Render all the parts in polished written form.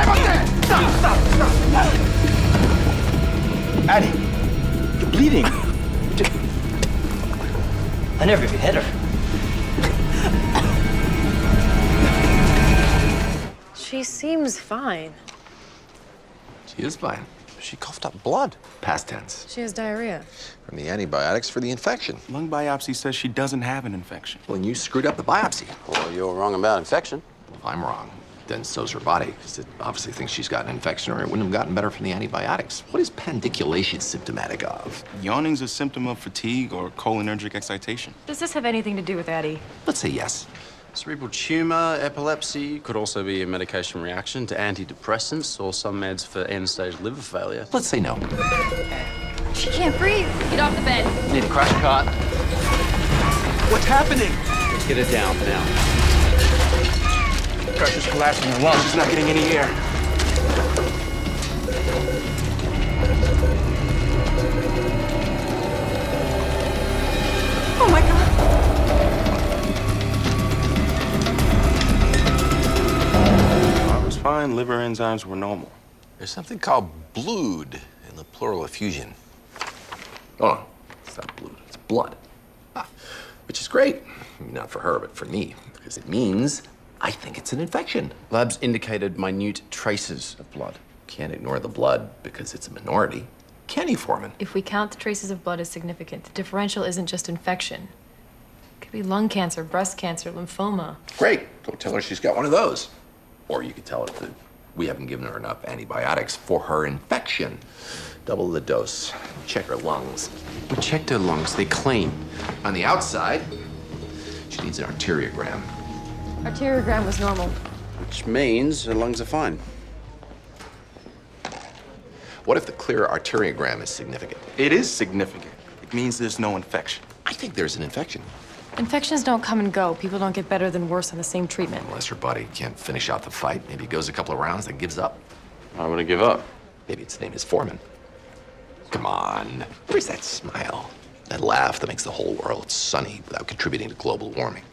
Stop! Addie, you're bleeding. I never even hit her. She seems fine. She is fine. She coughed up blood. Past tense. She has diarrhea. From the antibiotics for the infection. Lung biopsy says she doesn't have an infection. Well, and you screwed up the biopsy. Well, you're wrong about infection. If I'm wrong, then so's her body, because it obviously thinks she's got an infection or it wouldn't have gotten better from the antibiotics. What is pandiculation symptomatic of? Yawning's a symptom of fatigue or cholinergic excitation. Does this have anything to do with Addie? Let's say yes. Cerebral tumor, epilepsy, could also be a medication reaction to antidepressants or some meds for end-stage liver failure. Let's say no. She can't breathe. Get off the bed. Need a crash cart. What's happening? Let's get it down now. Pressure's collapsing in her lungs. She's not getting any air. Oh my God. I was fine. Liver enzymes were normal. There's something called blood in the pleural effusion. Oh, it's not blood, it's blood. Which is great. Not for her, but for me, because it means I think it's an infection. Labs indicated minute traces of blood. Can't ignore the blood because it's a minority. Can you, Foreman? If we count the traces of blood as significant, the differential isn't just infection. It could be lung cancer, breast cancer, lymphoma. Great. Go tell her she's got one of those. Or you could tell her that we haven't given her enough antibiotics for her infection. Double the dose. Check her lungs. We checked her lungs. They're clean. On the outside, she needs an arteriogram. Arteriogram was normal. Which means her lungs are fine. What if the clear arteriogram is significant? It is significant. It means there's no infection. I think there's an infection. Infections don't come and go. People don't get better than worse on the same treatment. Unless her body can't finish out the fight. Maybe it goes a couple of rounds, then gives up. I want to give up. Maybe its name is Foreman. Come on. Where's that smile? That laugh that makes the whole world sunny without contributing to global warming.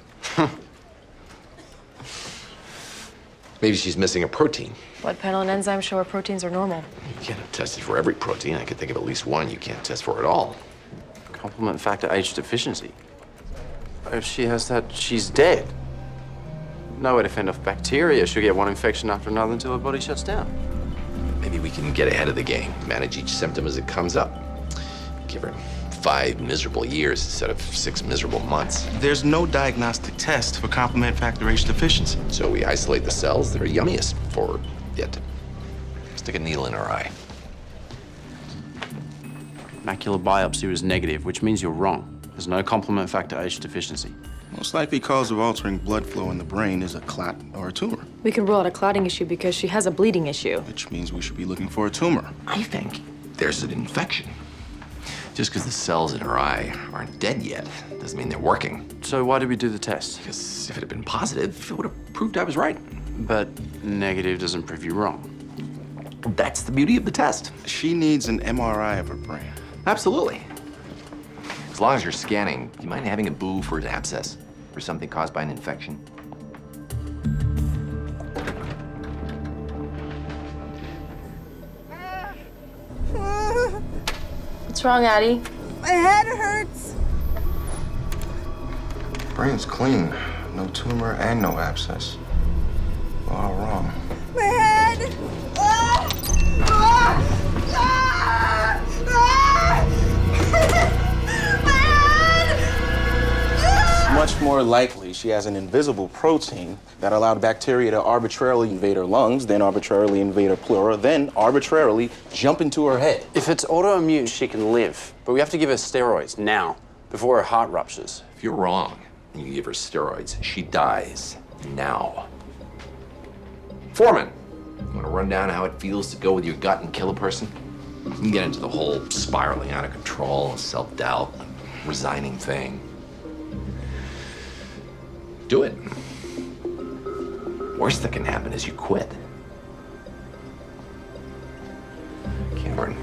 Maybe she's missing a protein. Blood panel and enzymes show our proteins are normal. You can't have tested for every protein. I could think of at least one you can't test for at all. Complement factor H deficiency. If she has that, she's dead. No way to fend off bacteria. She'll get one infection after another until her body shuts down. Maybe we can get ahead of the game, manage each symptom as it comes up. Give her 5 miserable years instead of 6 miserable months. There's no diagnostic test for complement factor H deficiency. So we isolate the cells that are yummiest for it. Stick a needle in her eye. Macular biopsy was negative, which means you're wrong. There's no complement factor H deficiency. Most likely cause of altering blood flow in the brain is a clot or a tumor, We can rule out a clotting issue because she has a bleeding issue. which means we should be looking for a tumor. I think there's an infection. Just because the cells in her eye aren't dead yet doesn't mean they're working. So why did we do the test? Because if it had been positive, it would have proved I was right. But negative doesn't prove you wrong. That's the beauty of the test. She needs an MRI of her brain. Absolutely. As long as you're scanning, do you mind having a boo for an abscess or something caused by an infection? What's wrong, Addie? My head hurts. Brain's clean. No tumor and no abscess. All wrong. My head. Ah! Ah! Ah! Ah! My head. Ah! Much more likely she has an invisible protein that allowed bacteria to arbitrarily invade her lungs, then arbitrarily invade her pleura, then arbitrarily jump into her head. If it's autoimmune, she can live. But we have to give her steroids now, before her heart ruptures. If you're wrong and you give her steroids, she dies now. Foreman, you want to run down how it feels to go with your gut and kill a person? You can get into the whole spiraling out of control, self-doubt, resigning thing. Do it. Worst that can happen is you quit. Cameron,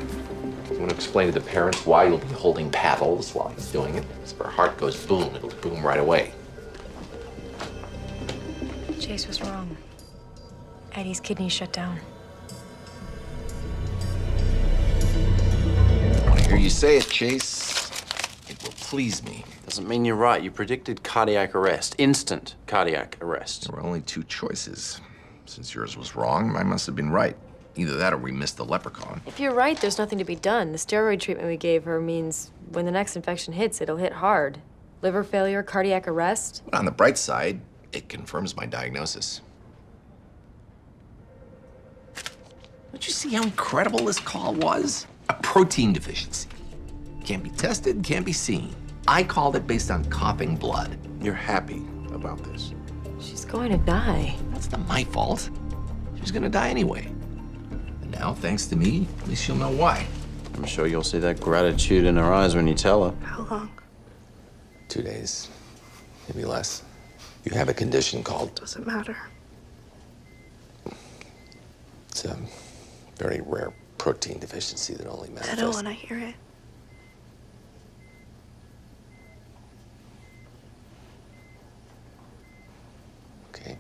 you want to explain to the parents why you'll be holding paddles while he's doing it? If her heart goes boom, it'll boom right away. Chase was wrong. Addie's kidneys shut down. Hear you say it, Chase. It will please me. Doesn't mean you're right. You predicted cardiac arrest, instant cardiac arrest. There were only two choices. Since yours was wrong, mine must have been right. Either that or we missed the leprechaun. If you're right, there's nothing to be done. The steroid treatment we gave her means when the next infection hits, it'll hit hard. Liver failure, cardiac arrest. On the bright side, it confirms my diagnosis. Don't you see how incredible this call was? A protein deficiency. Can't be tested, can't be seen. I called it based on coughing blood. You're happy about this. She's going to die. That's not my fault. She's gonna die anyway. And now, thanks to me, at least she'll know why. I'm sure you'll see that gratitude in her eyes when you tell her. How long? 2 days, maybe less. You have a condition called... Doesn't matter. It's a very rare protein deficiency that only manifests... I don't want to hear it. Okay.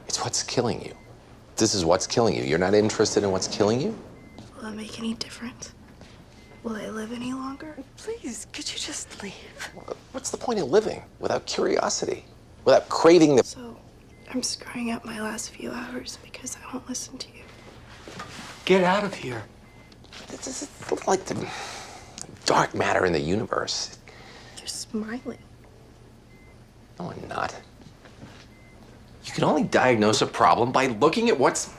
It's what's killing you. This is what's killing you. You're not interested in what's killing you? Will it make any difference? Will I live any longer? Please, could you just leave? What's the point of living without curiosity? Without craving the... So, I'm screwing up my last few hours because I won't listen to you. Get out of here. This is like the dark matter in the universe. You're smiling. No, I'm not. You can only diagnose a problem by looking at what's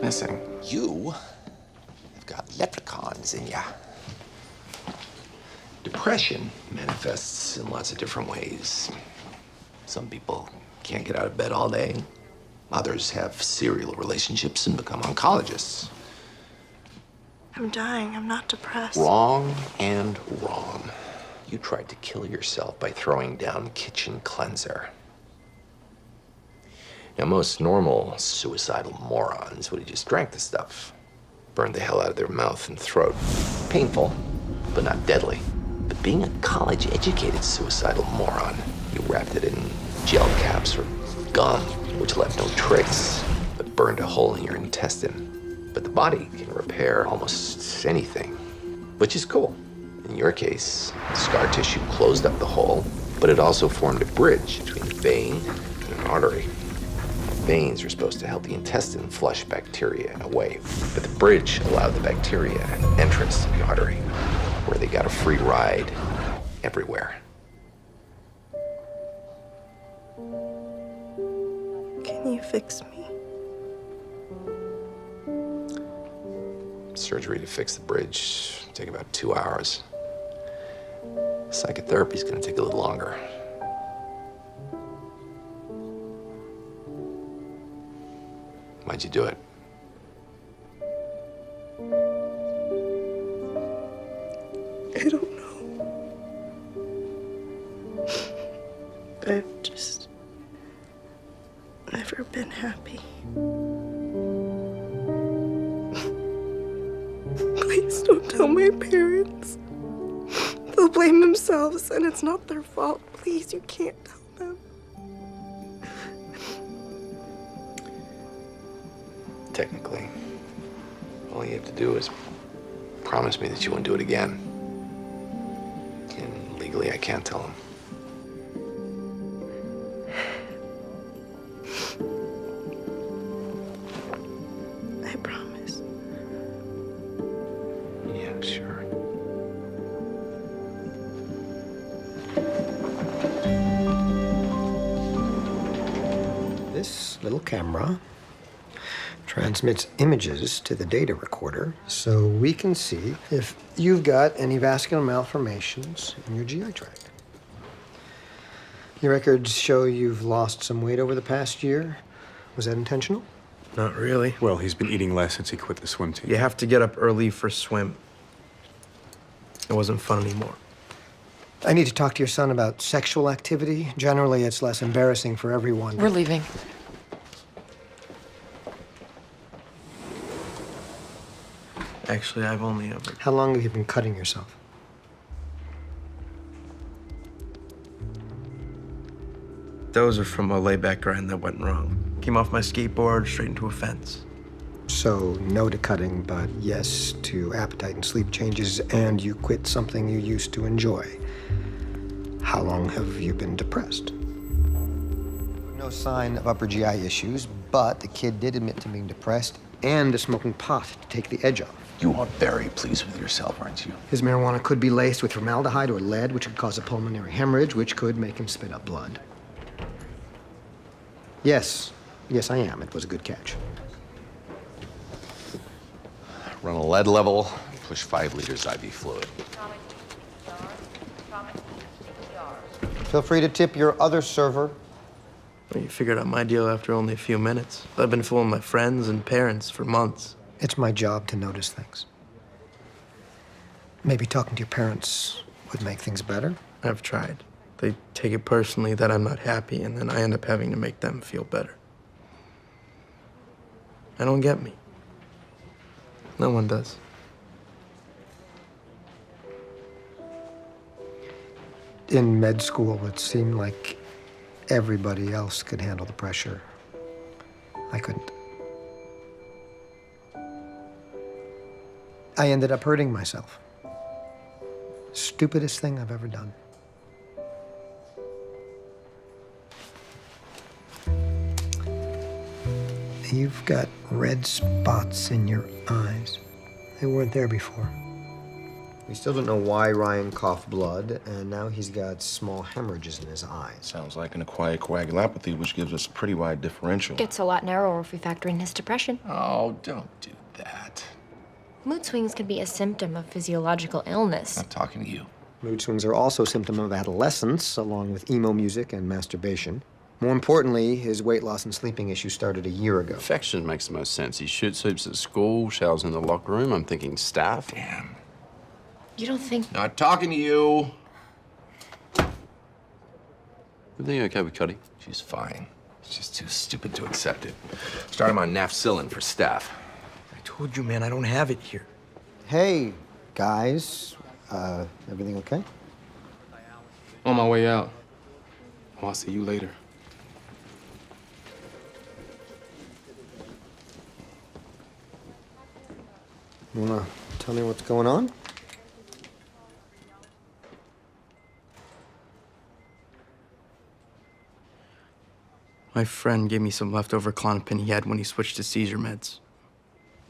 missing. You have got leprechauns in ya. Depression manifests in lots of different ways. Some people can't get out of bed all day. Others have serial relationships and become oncologists. I'm dying. I'm not depressed. Wrong and wrong. You tried to kill yourself by throwing down kitchen cleanser. Now, most normal suicidal morons would have just drank the stuff, burned the hell out of their mouth and throat. Painful, but not deadly. But being a college-educated suicidal moron, you wrapped it in gel caps or gum, which left no trace, but burned a hole in your intestine. But the body can repair almost anything, which is cool. In your case, scar tissue closed up the hole, but it also formed a bridge between a vein and an artery. Veins are supposed to help the intestine flush bacteria away, but the bridge allowed the bacteria entrance to the artery, where they got a free ride everywhere. Can you fix me? Surgery to fix the bridge take about 2 hours. Psychotherapy's gonna take a little longer. Why'd you do it? I don't know. I've just never been happy. Please don't tell my parents. They'll blame themselves, and it's not their fault. Please, you can't tell them. Technically, all you have to do is promise me that you won't do it again. And legally, I can't tell them. I promise. Yeah, sure. This little camera transmits images to the data recorder so we can see if you've got any vascular malformations in your GI tract. Your records show you've lost some weight over the past year. Was that intentional? Not really. Well, he's been eating less since he quit the swim team. You have to get up early for swim. It wasn't fun anymore. I need to talk to your son about sexual activity. Generally, it's less embarrassing for everyone. We're leaving. Actually, I've only ever... How long have you been cutting yourself? Those are from a layback grind that went wrong. Came off my skateboard straight into a fence. So, no to cutting, but yes to appetite and sleep changes, and you quit something you used to enjoy. How long have you been depressed? No sign of upper GI issues, but the kid did admit to being depressed and to smoking pot to take the edge off. You are very pleased with yourself, aren't you? His marijuana could be laced with formaldehyde or lead, which could cause a pulmonary hemorrhage, which could make him spit up blood. Yes, I am. It was a good catch. Run a lead level, push 5 liters IV fluid. Feel free to tip your other server. Well, you figured out my deal after only a few minutes. I've been fooling my friends and parents for months. It's my job to notice things. Maybe talking to your parents would make things better. I've tried. They take it personally that I'm not happy, and then I end up having to make them feel better. They don't get me. No one does. In med school, it seemed like everybody else could handle the pressure. I couldn't. I ended up hurting myself. Stupidest thing I've ever done. You've got red spots in your eyes. They weren't there before. We still don't know why Ryan coughed blood, and now he's got small hemorrhages in his eyes. Sounds like an acquired coagulopathy, which gives us a pretty wide differential. Gets a lot narrower if we factor in his depression. Oh, don't do that. Mood swings can be a symptom of physiological illness. I'm talking to you. Mood swings are also a symptom of adolescence, along with emo music and masturbation. More importantly, his weight loss and sleeping issues started a year ago. Infection makes the most sense. He shoot soups at school, showers in the locker room. I'm thinking staff. Damn. You don't think... Not talking to you. Everything okay with Cuddy? She's fine. She's just too stupid to accept it. Start him on nafcillin for staph. I told you, man, I don't have it here. Hey, guys. Everything okay? On my way out. Oh, I'll see you later. You wanna tell me what's going on? My friend gave me some leftover Klonopin he had when he switched to seizure meds.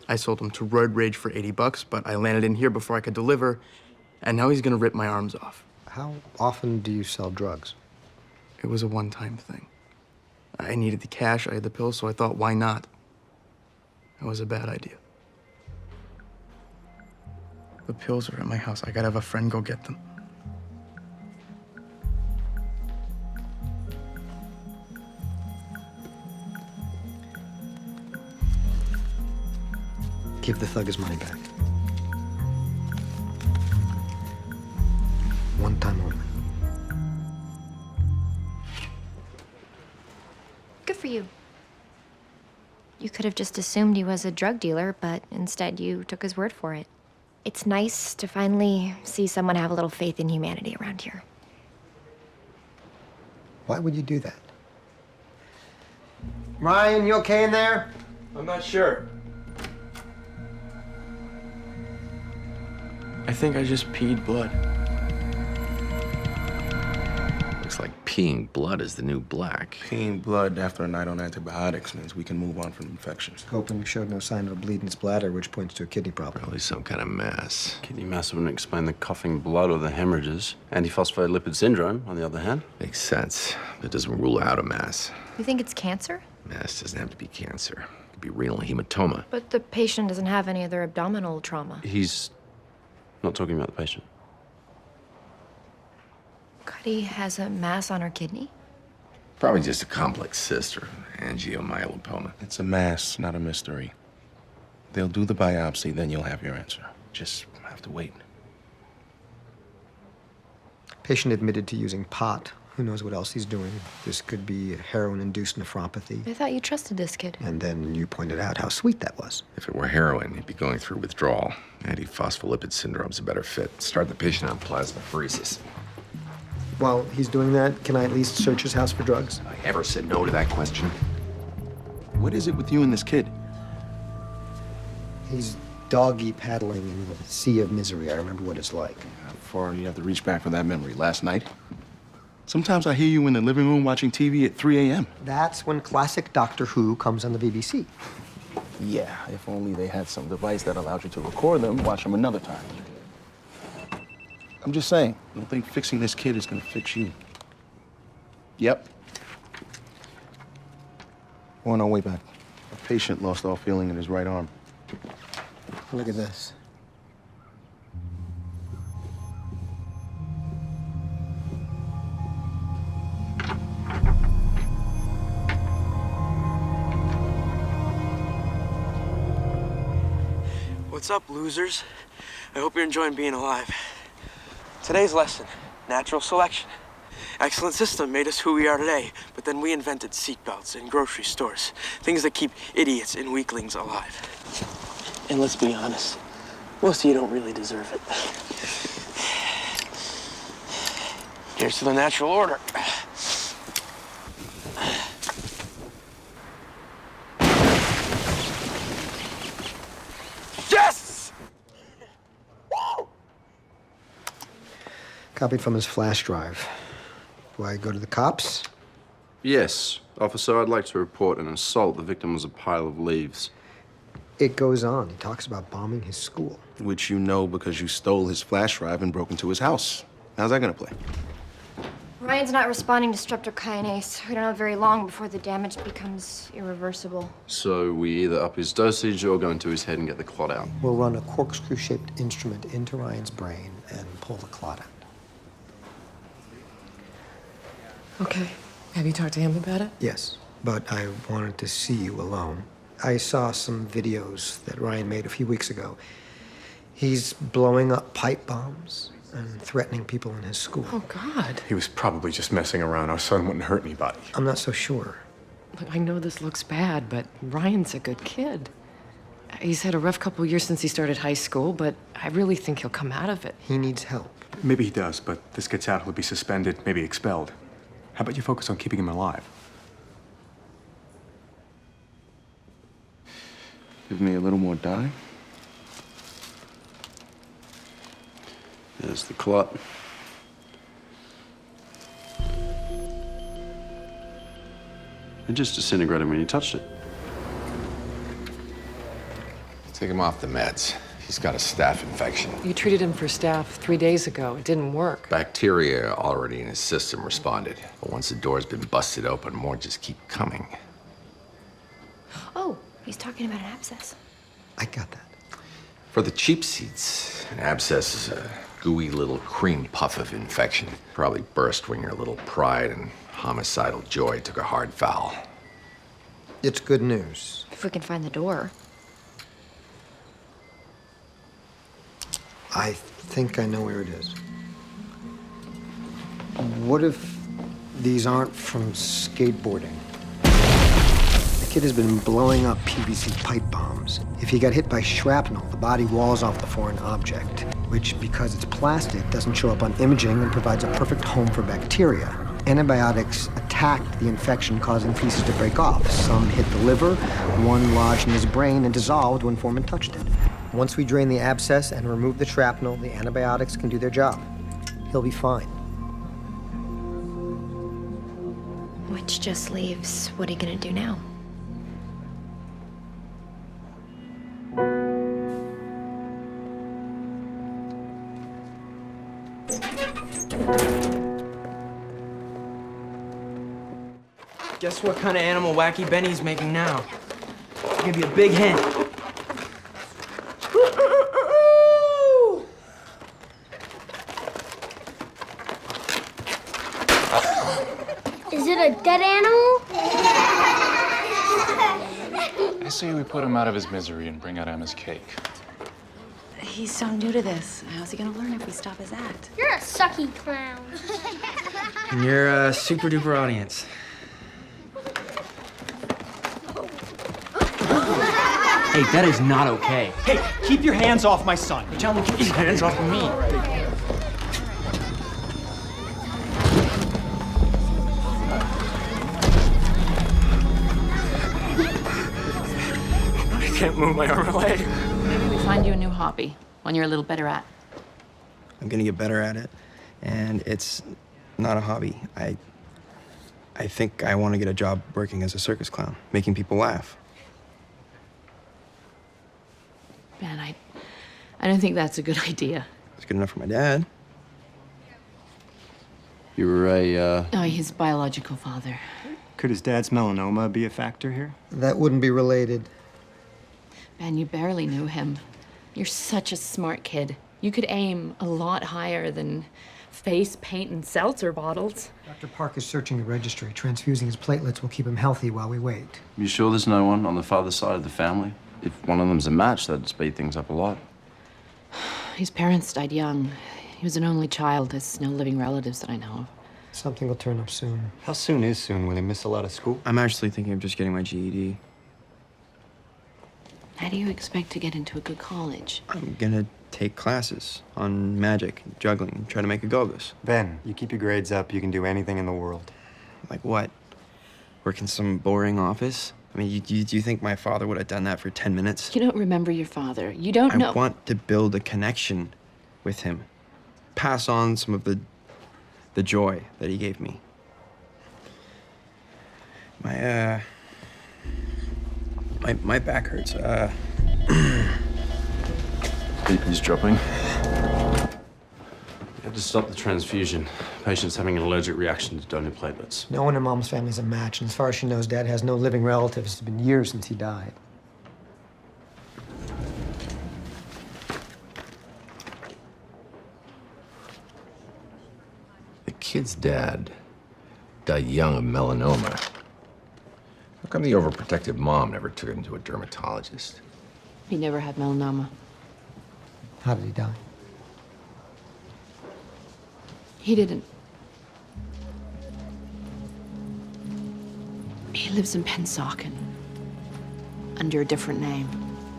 I sold him to Roid Rage for $80, but I landed in here before I could deliver, and now he's gonna rip my arms off. How often do you sell drugs? It was a one-time thing. I needed the cash, I had the pills, so I thought, why not? It was a bad idea. The pills are at my house. I gotta have a friend go get them. Give the thug his money back. One time only. Good for you. You could have just assumed he was a drug dealer, but instead you took his word for it. It's nice to finally see someone have a little faith in humanity around here. Why would you do that? Ryan, you okay in there? I'm not sure. I think I just peed blood. Looks like peeing blood is the new black. Peeing blood after a night on antibiotics means we can move on from infections. Hoping showed no sign of a bleed in his bladder, which points to a kidney problem. Probably some kind of mass. Kidney mass wouldn't explain the coughing blood or the hemorrhages. Antiphospholipid syndrome, on the other hand. Makes sense, but doesn't rule out a mass. You think it's cancer? Mass doesn't have to be cancer. It could be renal hematoma. But the patient doesn't have any other abdominal trauma. He's not talking about the patient. Cuddy has a mass on her kidney? Probably just a complex cyst or angiomyolipoma. It's a mass, not a mystery. They'll do the biopsy, then you'll have your answer. Just have to wait. Patient admitted to using pot Who knows what else he's doing? This could be heroin-induced nephropathy. I thought you trusted this kid. And then you pointed out how sweet that was. If it were heroin, he'd be going through withdrawal. Antiphospholipid syndrome's a better fit. Start the patient on plasmapheresis. While he's doing that, can I at least search his house for drugs? I ever said no to that question? What is it with you and this kid? He's doggy paddling in the sea of misery. I remember what it's like. How far do you have to reach back for that memory? Last night? Sometimes I hear you in the living room watching TV at 3 a.m. That's when classic Doctor Who comes on the BBC. Yeah, if only they had some device that allowed you to record them, watch them another time. I'm just saying, I don't think fixing this kid is gonna fix you. Yep. We're on our way back. A patient lost all feeling in his right arm. Look at this. What's up, losers? I hope you're enjoying being alive. Today's lesson, natural selection. Excellent system made us who we are today, but then we invented seatbelts in grocery stores. Things that keep idiots and weaklings alive. And let's be honest, most of you don't really deserve it. Here's to the natural order. Yes! Woo! Copied from his flash drive. Do I go to the cops? Yes. Officer, I'd like to report an assault. The victim was a pile of leaves. It goes on. He talks about bombing his school. Which you know because you stole his flash drive and broke into his house. How's that gonna play? Ryan's not responding to streptokinase. We don't know very long before the damage becomes irreversible. So we either up his dosage or go into his head and get the clot out. We'll run a corkscrew-shaped instrument into Ryan's brain and pull the clot out. Okay. Have you talked to him about it? Yes, but I wanted to see you alone. I saw some videos that Ryan made a few weeks ago. He's blowing up pipe bombs and threatening people in his school. Oh, God. He was probably just messing around. Our son wouldn't hurt anybody. I'm not so sure. Look, I know this looks bad, but Ryan's a good kid. He's had a rough couple years since he started high school, but I really think he'll come out of it. He needs help. Maybe he does, but this gets out, he'll be suspended, maybe expelled. How about you focus on keeping him alive? Give me a little more dye. There's the clot. It just disintegrated when you touched it. Take him off the meds. He's got a staph infection. You treated him for staph 3 days ago. It didn't work. Bacteria already in his system responded. But once the door's been busted open, more just keep coming. Oh, he's talking about an abscess. I got that. For the cheap seats, an abscess is a gooey little cream puff of infection. Probably burst when your little pride and homicidal joy took a hard foul. It's good news. If we can find the door. I think I know where it is. What if these aren't from skateboarding? The kid has been blowing up PVC pipe bombs. If he got hit by shrapnel, the body walls off the foreign object, which, because it's plastic, doesn't show up on imaging and provides a perfect home for bacteria. Antibiotics attacked the infection, causing pieces to break off. Some hit the liver, one lodged in his brain and dissolved when Foreman touched it. Once we drain the abscess and remove the shrapnel, the antibiotics can do their job. He'll be fine. Which just leaves, what are you gonna do now? Guess what kind of animal Wacky Benny's making now? I'll give you a big hint. Is it a dead animal? I say we put him out of his misery and bring out Emma's cake. He's so new to this. How's he gonna learn if we stop his act? You're a sucky clown. And you're a super duper audience. Hey, that is not okay. Hey, keep your hands off my son. Tell him to keep his hands off of me. I can't move my arm or leg. Maybe we find you a new hobby, one you're a little better at. I'm gonna get better at it, and it's not a hobby. I think I want to get a job working as a circus clown, making people laugh. Ben, I don't think that's a good idea. It's good enough for my dad. You were His biological father. Could his dad's melanoma be a factor here? That wouldn't be related. Ben, you barely knew him. You're such a smart kid. You could aim a lot higher than face paint and seltzer bottles. Dr. Park is searching the registry. Transfusing his platelets will keep him healthy while we wait. You sure there's no one on the father's side of the family? If one of them's a match, that'd speed things up a lot. His parents died young. He was an only child. There's no living relatives that I know of. Something will turn up soon. How soon is soon? Will he miss a lot of school? I'm actually thinking of just getting my GED. How do you expect to get into a good college? I'm gonna take classes on magic, and juggling, and try to make a go of this. Ben, you keep your grades up, you can do anything in the world. Like what? Work in some boring office? I mean, do you think my father would have done that for 10 minutes? You don't remember your father. You don't know. I want to build a connection with him. Pass on some of the joy that he gave me. My back hurts. He's dropping. You had to stop the transfusion. Patient's having an allergic reaction to donor platelets. No one in Mom's family's a match, and as far as she knows, Dad has no living relatives. It's been years since he died. The kid's dad died young of melanoma. How come the overprotective mom never took him to a dermatologist? He never had melanoma. How did he die? He didn't. He lives in Pennsauken. Under a different name.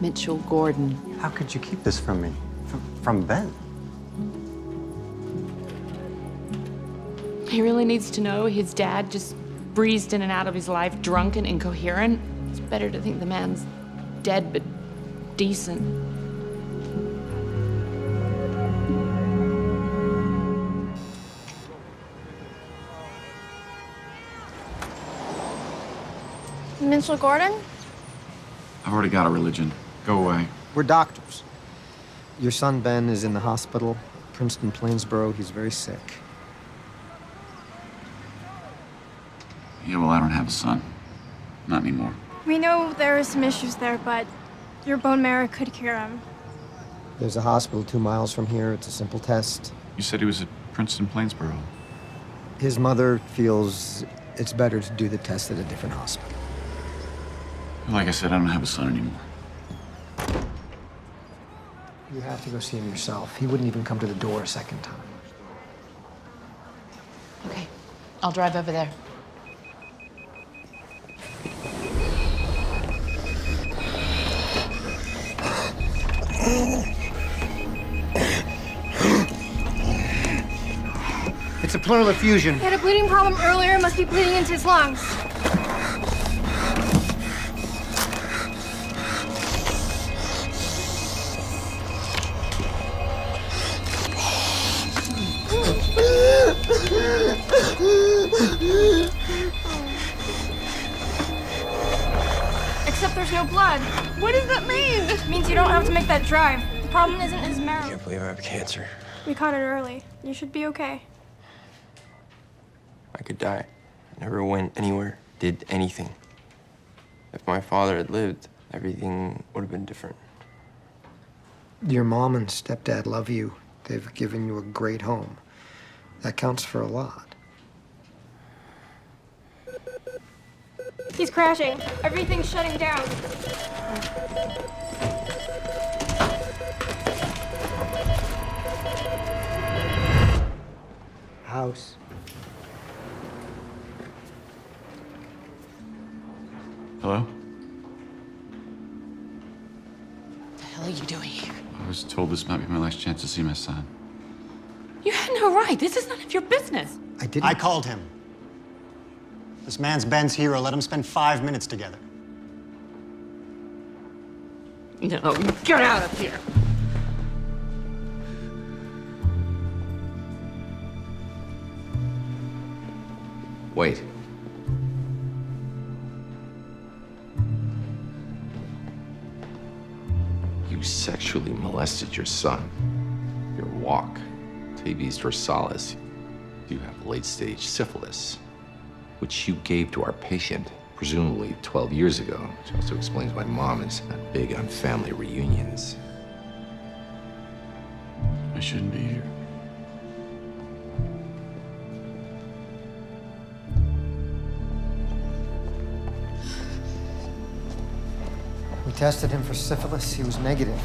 Mitchell Gordon. How could you keep this from me? From Ben? He really needs to know his dad just breezed in and out of his life drunk and incoherent. It's better to think the man's dead but decent. Mitchell Gordon? I've already got a religion. Go away. We're doctors. Your son, Ben, is in the hospital, Princeton Plainsboro. He's very sick. Yeah, well, I don't have a son. Not anymore. We know there are some issues there, but your bone marrow could cure him. There's a hospital 2 miles from here. It's a simple test. You said he was at Princeton Plainsboro. His mother feels it's better to do the test at a different hospital. Like I said, I don't have a son anymore. You have to go see him yourself. He wouldn't even come to the door a second time. Okay, I'll drive over there. It's a pleural effusion. He had a bleeding problem earlier, must be bleeding into his lungs. Except there's no blood. What does that mean? It means you don't have to make that drive. The problem isn't his marrow. I can't believe I have cancer. We caught it early. You should be okay. I could die. I never went anywhere, did anything. If my father had lived, everything would have been different. Your mom and stepdad love you. They've given you a great home. That counts for a lot. He's crashing. Everything's shutting down. House. Hello? What the hell are you doing here? I was told this might be my last chance to see my son. You had no right. This is none of your business. I called him. This man's Ben's hero. Let him spend 5 minutes together. No, get out of here. Wait. You sexually molested your son. Your walk, tabes dorsalis. You have late-stage syphilis, which you gave to our patient, presumably 12 years ago, which also explains why Mom is not big on family reunions. I shouldn't be here. We tested him for syphilis. He was negative.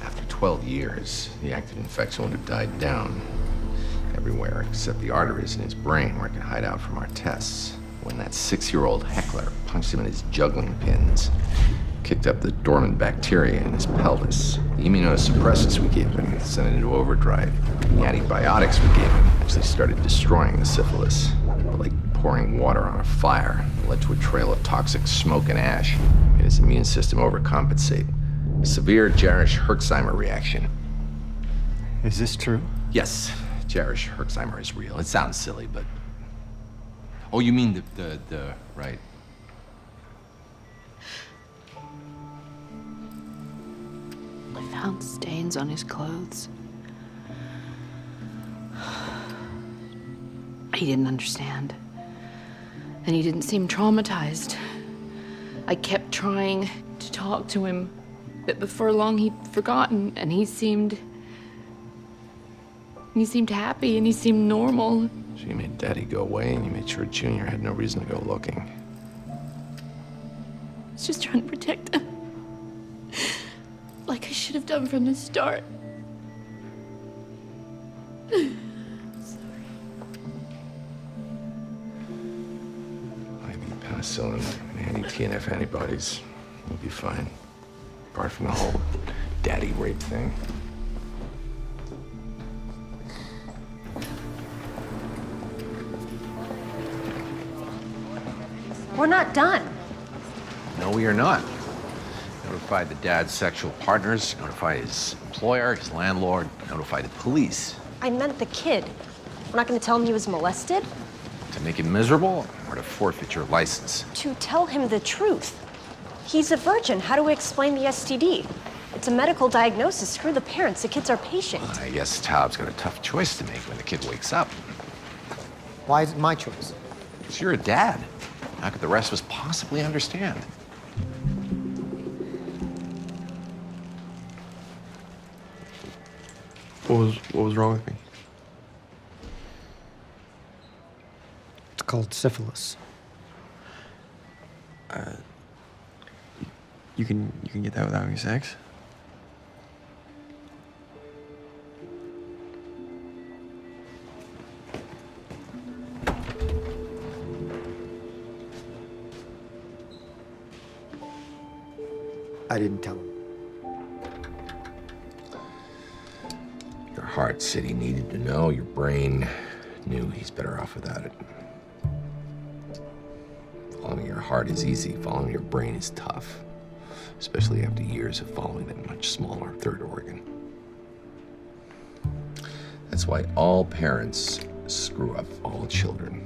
After 12 years, the active infection would have died down everywhere except the arteries in his brain where it could hide out from our tests. When that 6-year-old heckler punched him in his juggling pins, kicked up the dormant bacteria in his pelvis. The immunosuppressants we gave him sent it into overdrive. The antibiotics we gave him actually started destroying the syphilis. Like pouring water on a fire, it led to a trail of toxic smoke and ash. Made his immune system overcompensate. A severe Jarisch-Herxheimer reaction. Is this true? Yes, Jarisch-Herxheimer is real. It sounds silly, but... Oh, you mean the right. I found stains on his clothes. He didn't understand. And he didn't seem traumatized. I kept trying to talk to him, but before long he'd forgotten, and he seemed happy and he seemed normal. So you made Daddy go away and you made sure Junior had no reason to go looking. I was just trying to protect him. Like I should have done from the start. Penicillin and anti-TNF antibodies. You'll be fine. Apart from the whole daddy rape thing. We're not done. No, we are not. Notify the dad's sexual partners, notify his employer, his landlord, notify the police. I meant the kid. We're not going to tell him he was molested? To make him miserable or to forfeit your license? To tell him the truth. He's a virgin. How do we explain the STD? It's a medical diagnosis. Screw the parents. The kid's our patient. I guess Taub's got a tough choice to make when the kid wakes up. Why is it my choice? Because you're a dad. How could the rest of us possibly understand? What was wrong with me? It's called syphilis. You can get that without having sex? I didn't tell him. Your heart said he needed to know. Your brain knew he's better off without it. Following your heart is easy. Following your brain is tough. Especially after years of following that much smaller third organ. That's why all parents screw up all children.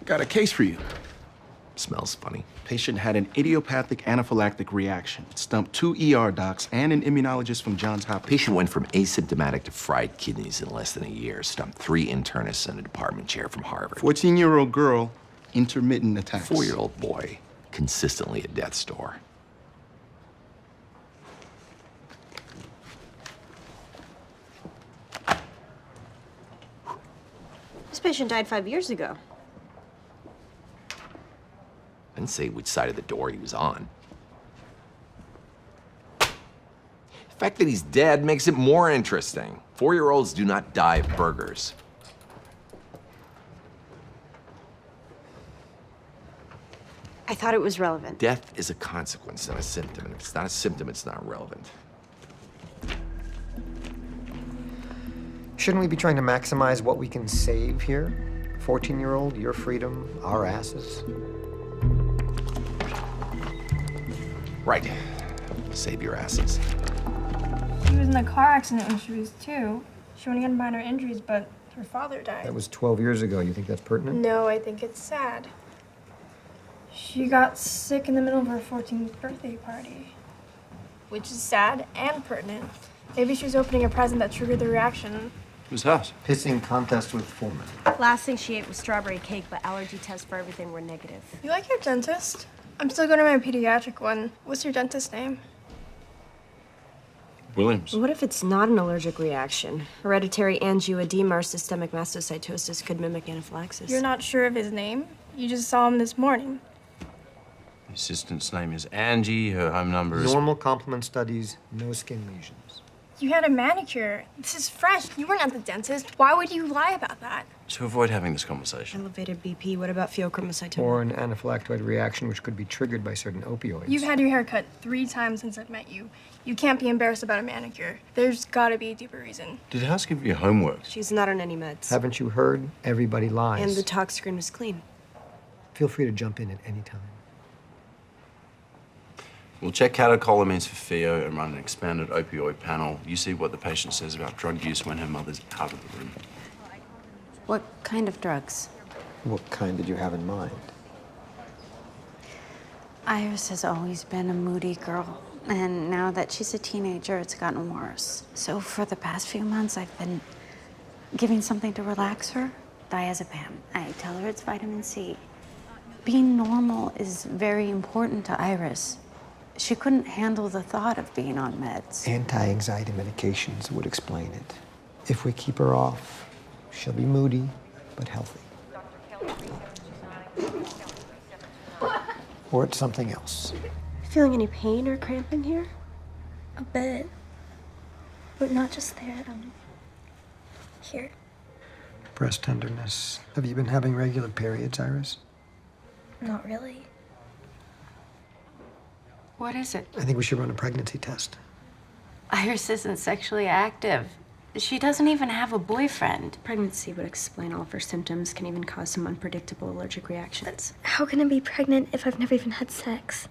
Got a case for you. Smells funny. Patient had an idiopathic anaphylactic reaction. Stumped 2 ER docs and an immunologist from Johns Hopkins. Patient went from asymptomatic to fried kidneys in less than a year. Stumped 3 internists and a department chair from Harvard. 14-year-old girl, intermittent attacks. 4-year-old boy, consistently at death's door. This patient died 5 years ago. I didn't say which side of the door he was on. The fact that he's dead makes it more interesting. 4-year-olds do not die of burgers. I thought it was relevant. Death is a consequence, not a symptom. And if it's not a symptom, it's not relevant. Shouldn't we be trying to maximize what we can save here? 14-year-old, your freedom, our asses. Right. Save your asses. She was in a car accident when she was 2. She went to get minor injuries, but her father died. That was 12 years ago. You think that's pertinent? No, I think it's sad. She got sick in the middle of her 14th birthday party. Which is sad and pertinent. Maybe she was opening a present that triggered the reaction. Whose house? Pissing contest with Foreman. Last thing she ate was strawberry cake, but allergy tests for everything were negative. You like your dentist? I'm still going to my pediatric one. What's your dentist's name? Williams. What if it's not an allergic reaction? Hereditary angioedema or systemic mastocytosis could mimic anaphylaxis. You're not sure of his name? You just saw him this morning. The assistant's name is Angie. Her home number is... Normal complement studies, no skin lesions. You had a manicure. This is fresh. You weren't at the dentist. Why would you lie about that? To avoid having this conversation. Elevated BP. What about pheochromocytoma? Or an anaphylactoid reaction which could be triggered by certain opioids. You've had your hair cut 3 times since I've met you. You can't be embarrassed about a manicure. There's gotta be a deeper reason. Did the house give you homework? She's not on any meds. Haven't you heard? Everybody lies. And the tox screen was clean. Feel free to jump in at any time. We'll check catecholamines for pheo and run an expanded opioid panel. You see what the patient says about drug use when her mother's out of the room. What kind of drugs? What kind did you have in mind? Iris has always been a moody girl, and now that she's a teenager, it's gotten worse. So for the past few months, I've been giving something to relax her, diazepam. I tell her it's vitamin C. Being normal is very important to Iris. She couldn't handle the thought of being on meds. Anti-anxiety medications would explain it. If we keep her off, she'll be moody, but healthy. Or it's something else. Feeling any pain or cramping here? A bit. But not just there, here. Breast tenderness. Have you been having regular periods, Iris? Not really. What is it? I think we should run a pregnancy test. Iris isn't sexually active. She doesn't even have a boyfriend. Pregnancy would explain all of her symptoms, can even cause some unpredictable allergic reactions. How can I be pregnant if I've never even had sex?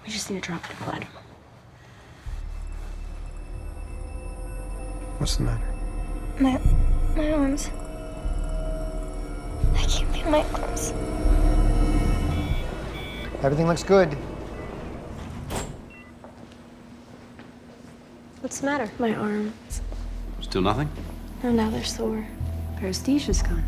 We just need a drop of blood. What's the matter? My arms. I can't feel my arms. Everything looks good. What's the matter? My arms. Still nothing? Oh, now they're sore. Paresthesia's gone.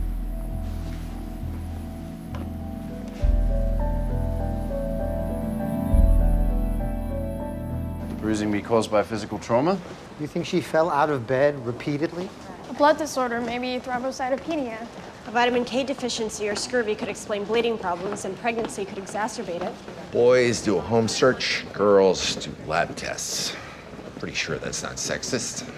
The bruising be caused by physical trauma? You think she fell out of bed repeatedly? A blood disorder, maybe thrombocytopenia. A vitamin K deficiency or scurvy could explain bleeding problems, and pregnancy could exacerbate it. Boys do a home search, girls do lab tests. Pretty sure that's not sexist.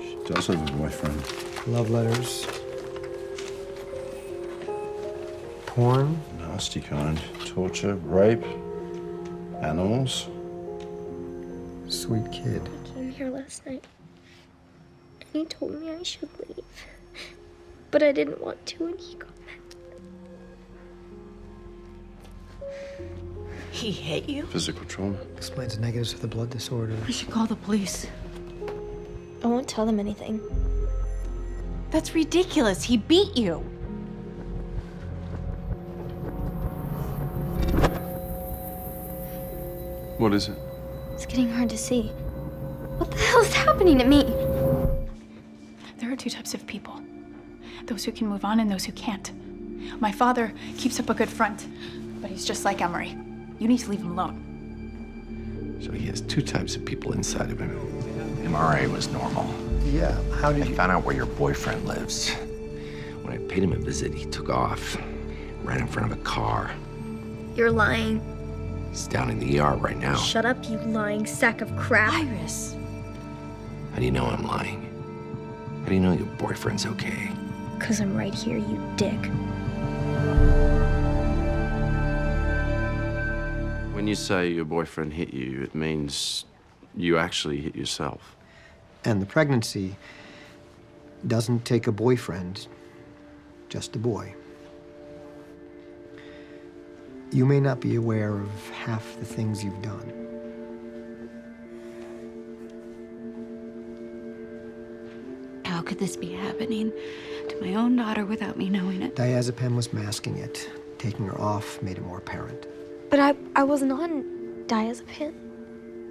She does have a boyfriend. Love letters. Porn. Nasty kind. Torture, rape, animals. Sweet kid. He came here last night, and he told me I should leave. But I didn't want to, and he got mad. He hit you? Physical trauma. Explains the negatives of the blood disorder. We should call the police. I won't tell them anything. That's ridiculous. He beat you. What is it? It's getting hard to see. What the hell is happening to me? There are 2 types of people. Those who can move on and those who can't. My father keeps up a good front, but he's just like Emery. You need to leave him alone. So he has 2 types of people inside of him. MRA was normal. Yeah, how did I found out where your boyfriend lives. When I paid him a visit, he took off right in front of a car. You're lying. He's down in the ER right now. Shut up, you lying sack of crap. Iris. How do you know I'm lying? How do you know your boyfriend's okay? 'Cause I'm right here, you dick. When you say your boyfriend hit you, it means you actually hit yourself. And the pregnancy doesn't take a boyfriend, just a boy. You may not be aware of half the things you've done. How could this be happening to my own daughter without me knowing it? Diazepam was masking it. Taking her off made it more apparent. But I wasn't on diazepam.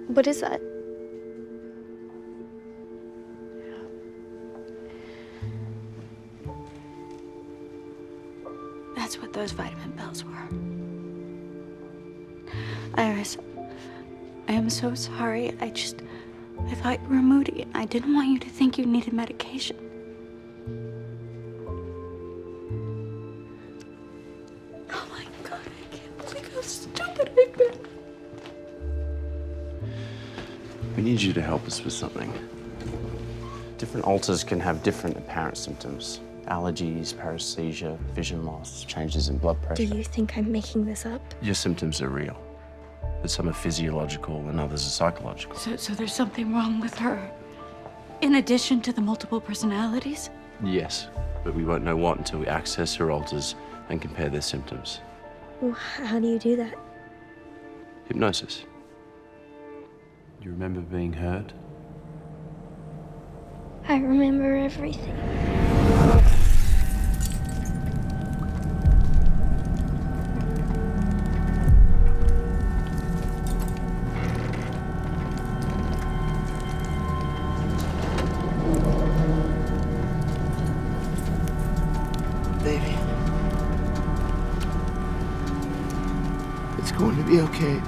What is that? That's what those vitamin pills were. Iris, I am so sorry. I thought you were moody, and I didn't want you to think you needed medication. Oh my God, I can't believe how stupid I've been. We need you to help us with something. Different alters can have different apparent symptoms. Allergies, paresthesia, vision loss, changes in blood pressure. Do you think I'm making this up? Your symptoms are real, but some are physiological and others are psychological. So there's something wrong with her, in addition to the multiple personalities? Yes, but we won't know what until we access her alters and compare their symptoms. Well, how do you do that? Hypnosis. You remember being hurt? I remember everything. Baby. It's going to be okay.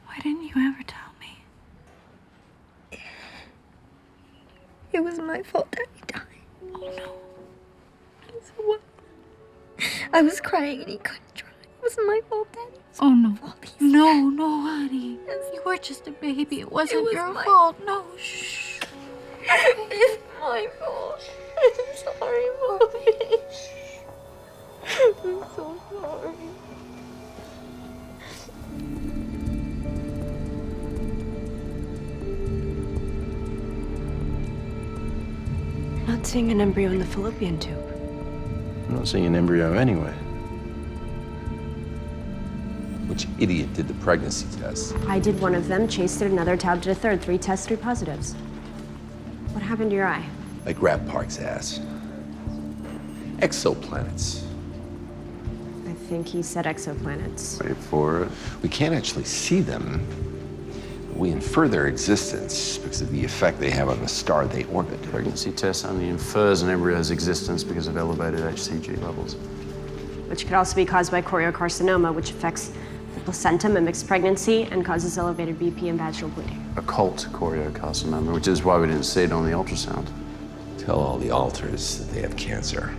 Why didn't you ever tell me? It was my fault Daddy died. Oh no. So what? I was crying and he couldn't try. It was my fault, Daddy. Oh no. No, honey. You were just a baby. It wasn't your fault. No, shh. It's my fault. I'm sorry, Mommy. I'm so sorry. I'm not seeing an embryo in the fallopian tube. I'm not seeing an embryo anyway. Which idiot did the pregnancy test? I did one of them, Chase did another, Taub did a third. 3 tests, 3 positives. What happened to your eye? I grabbed Park's ass. Exoplanets. I think he said exoplanets. Wait for it. We can't actually see them. We infer their existence because of the effect they have on the star they orbit. Pregnancy test only infers an embryo's existence because of elevated HCG levels. Which could also be caused by choriocarcinoma, which affects the placenta, mimics pregnancy, and causes elevated BP and vaginal bleeding. Occult choriocarcinoma, which is why we didn't see it on the ultrasound. Tell all the alters that they have cancer.